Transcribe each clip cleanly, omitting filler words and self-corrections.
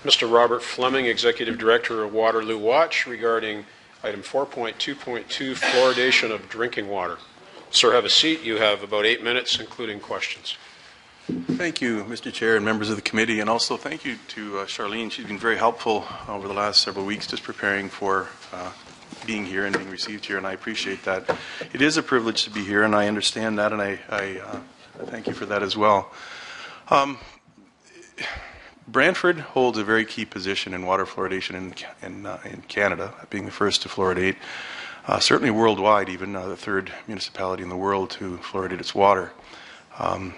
Mr. Robert Fleming, Executive Director of WaterlooWatch, regarding item 4.2.2, fluoridation of drinking water. Sir, have a seat. You have about 8 minutes, including questions. Thank you, Mr. Chair and members of the committee, and also thank you to Charlene. She's been very helpful over the last several weeks just preparing for being here and being received here, and I appreciate that. It is a privilege to be here, and I understand that, and I thank you for that as well. Brantford holds a very key position in water fluoridation in Canada, being the first to fluoridate, certainly worldwide, even the third municipality in the world to fluoridate its water.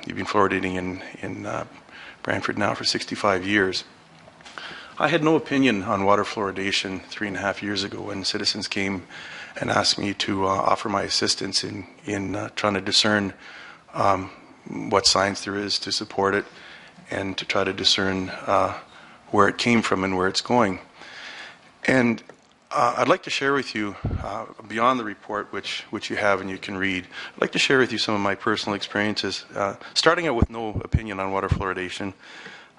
You've been fluoridating in Brantford now for 65 years. I had no opinion on water fluoridation 3.5 years ago when citizens came and asked me to offer my assistance in trying to discern what science there is to support it and to try to discern where it came from and where it's going. And I'd like to share with you, beyond the report which you have and you can read, I'd like to share with you some of my personal experiences. Starting out with no opinion on water fluoridation,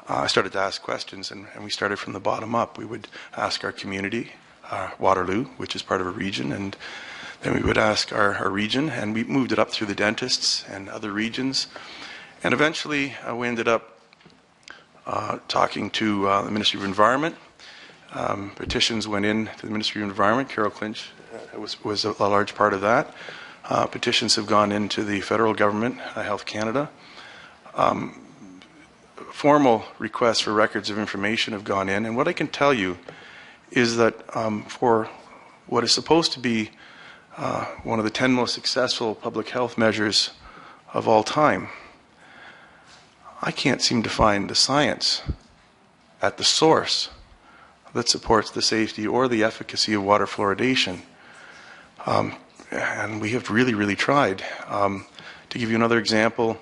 I started to ask questions, and we started from the bottom up. We would ask our community, Waterloo, which is part of a region, and then we would ask our region, and we moved it up through the dentists and other regions. And eventually, we ended up talking to the Ministry of Environment. Petitions went in to the Ministry of Environment. Carol Clinch was a large part of that. Petitions have gone into the federal government, Health Canada. Formal requests for records of information have gone in, and what I can tell you is that for what is supposed to be one of the 10 most successful public health measures of all time, I can't seem to find the science at the source that supports the safety or the efficacy of water fluoridation. And we have really tried. To give you another example,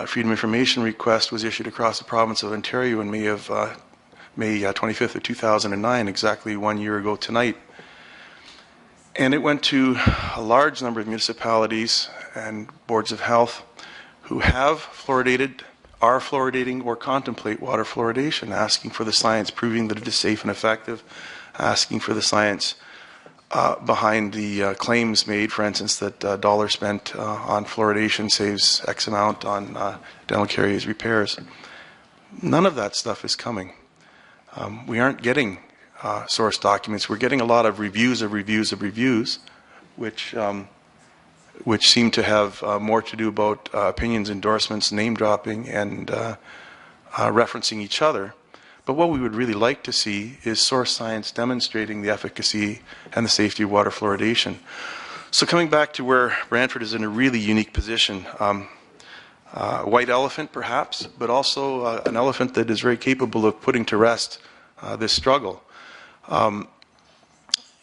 Freedom of Information request was issued across the province of Ontario in May 25th of 2009, exactly 1 year ago tonight. And it went to a large number of municipalities and boards of health who have fluoridated, are fluoridating, or contemplate water fluoridation, asking for the science proving that it is safe and effective, asking for the science behind the claims made, for instance, that a dollar spent on fluoridation saves X amount on dental caries repairs. None of that stuff is coming. We aren't getting source documents. We're getting a lot of reviews, which seem to have more to do about opinions, endorsements, name dropping, and referencing each other. But what we would really like to see is source science demonstrating the efficacy and the safety of water fluoridation. So coming back to where Brantford is in a really unique position, a white elephant perhaps, but also an elephant that is very capable of putting to rest this struggle.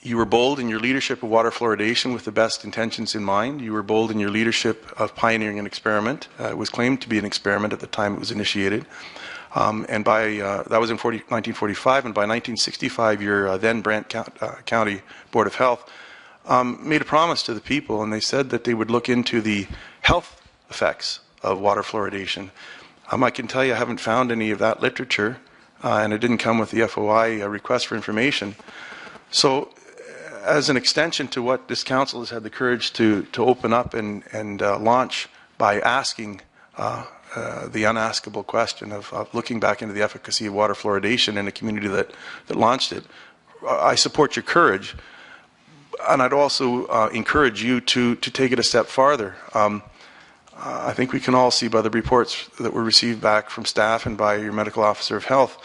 You were bold in your leadership of water fluoridation with the best intentions in mind. You were bold in your leadership of pioneering an experiment. It was claimed to be an experiment at the time it was initiated. And that was in 1945, and by 1965, your then Brant County Board of Health made a promise to the people, and they said that they would look into the health effects of water fluoridation. I can tell you I haven't found any of that literature, and it didn't come with the FOI request for information. So as an extension to what this council has had the courage to open up and launch by asking the unaskable question of looking back into the efficacy of water fluoridation in a community that launched it, I support your courage, and I'd also encourage you to take it a step farther. I think we can all see by the reports that were received back from staff and by your medical officer of health,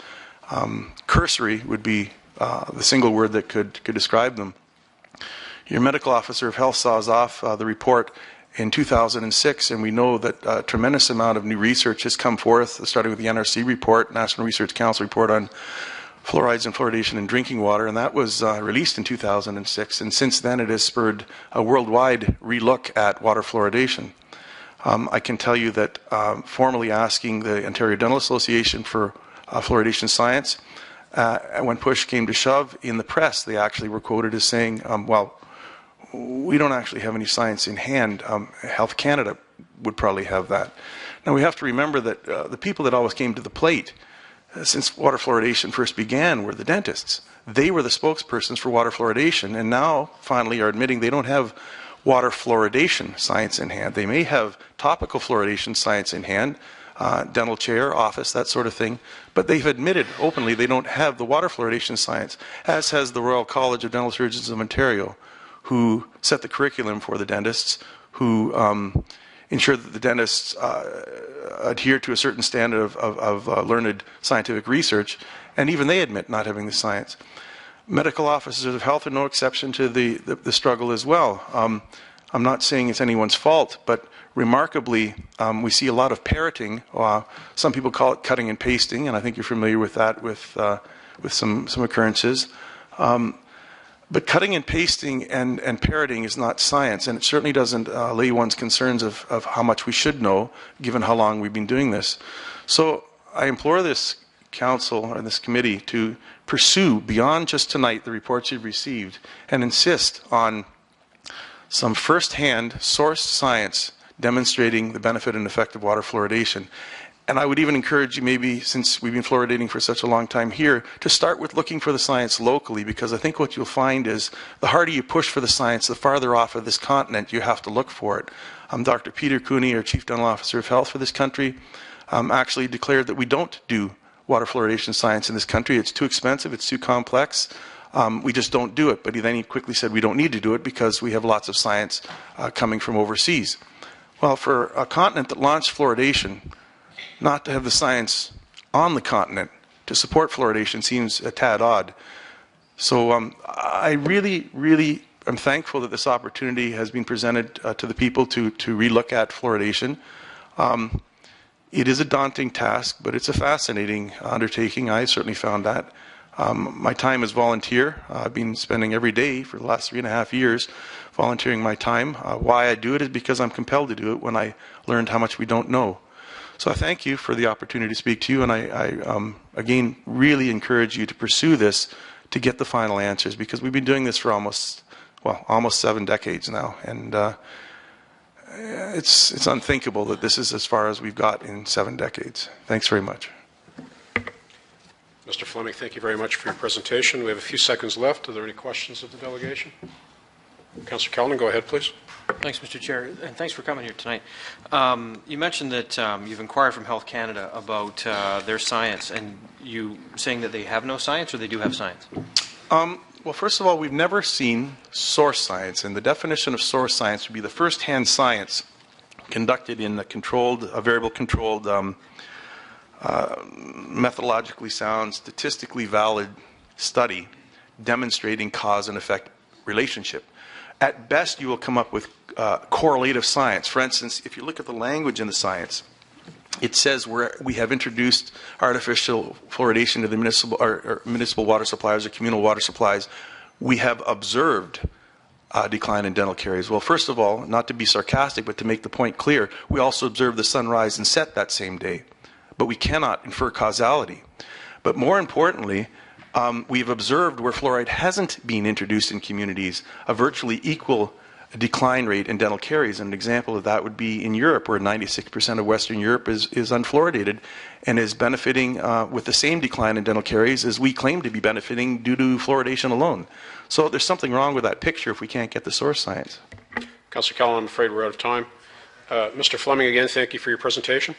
cursory would be the single word that could describe them. Your medical officer of health saws off the report in 2006, and we know that a tremendous amount of new research has come forth, starting with the NRC report, National Research Council report on fluorides and fluoridation in drinking water, and that was released in 2006, and since then it has spurred a worldwide relook at water fluoridation. I can tell you that formally asking the Ontario Dental Association for fluoridation science, when push came to shove in the press, they actually were quoted as saying, well, we don't actually have any science in hand. Health Canada would probably have that. Now we have to remember that the people that always came to the plate since water fluoridation first began were the dentists. They were the spokespersons for water fluoridation, and now finally are admitting they don't have water fluoridation science in hand. They may have topical fluoridation science in hand, dental chair, office, that sort of thing, but they've admitted openly they don't have the water fluoridation science, as has the Royal College of Dental Surgeons of Ontario, who set the curriculum for the dentists, who ensure that the dentists adhere to a certain standard of learned scientific research, and even they admit not having the science. Medical officers of health are no exception to the struggle as well. I'm not saying it's anyone's fault, but remarkably, we see a lot of parroting. Some people call it cutting and pasting, and I think you're familiar with that with some occurrences. But cutting and pasting and parroting is not science, and it certainly doesn't allay one's concerns of how much we should know, given how long we've been doing this. So I implore this council or this committee to pursue, beyond just tonight, the reports you've received, and insist on some first-hand sourced science demonstrating the benefit and effect of water fluoridation. And I would even encourage you, maybe, since we've been fluoridating for such a long time here, to start with looking for the science locally, because I think what you'll find is the harder you push for the science, the farther off of this continent you have to look for it. Dr. Peter Cooney, our Chief Dental Officer of Health for this country, actually declared that we don't do water fluoridation science in this country. It's too expensive, it's too complex. We just don't do it. But then he quickly said we don't need to do it because we have lots of science coming from overseas. Well, for a continent that launched fluoridation, not to have the science on the continent to support fluoridation seems a tad odd. So I really, really am thankful that this opportunity has been presented to the people to relook at fluoridation. It is a daunting task, but it's a fascinating undertaking. I certainly found that. My time as volunteer, I've been spending every day for the last 3.5 years volunteering my time. Why I do it is because I'm compelled to do it when I learned how much we don't know. So I thank you for the opportunity to speak to you, and I again, really encourage you to pursue this to get the final answers, because we've been doing this for almost 7 decades now, and it's unthinkable that this is as far as we've got in 7 decades. Thanks very much. Mr. Fleming, thank you very much for your presentation. We have a few seconds left. Are there any questions of the delegation? Councillor Kelman, go ahead, please. Thanks, Mr. Chair, and thanks for coming here tonight. You mentioned that you've inquired from Health Canada about their science, and you saying that they have no science, or they do have science? Well, first of all, we've never seen source science, and the definition of source science would be the first-hand science conducted in a variable controlled, methodologically sound, statistically valid study demonstrating cause and effect relationship. At best, you will come up with correlative science. For instance, if you look at the language in the science, it says we have introduced artificial fluoridation to the municipal water supplies or communal water supplies. We have observed a decline in dental caries. Well, first of all, not to be sarcastic, but to make the point clear, we also observed the sun rise and set that same day. But we cannot infer causality. But more importantly, we've observed where fluoride hasn't been introduced in communities a virtually equal decline rate in dental caries. And an example of that would be in Europe, where 96% of Western Europe is unfluoridated and is benefiting with the same decline in dental caries as we claim to be benefiting due to fluoridation alone. So there's something wrong with that picture if we can't get the source science. Councillor Kellan, I'm afraid we're out of time. Mr. Fleming, again, thank you for your presentation.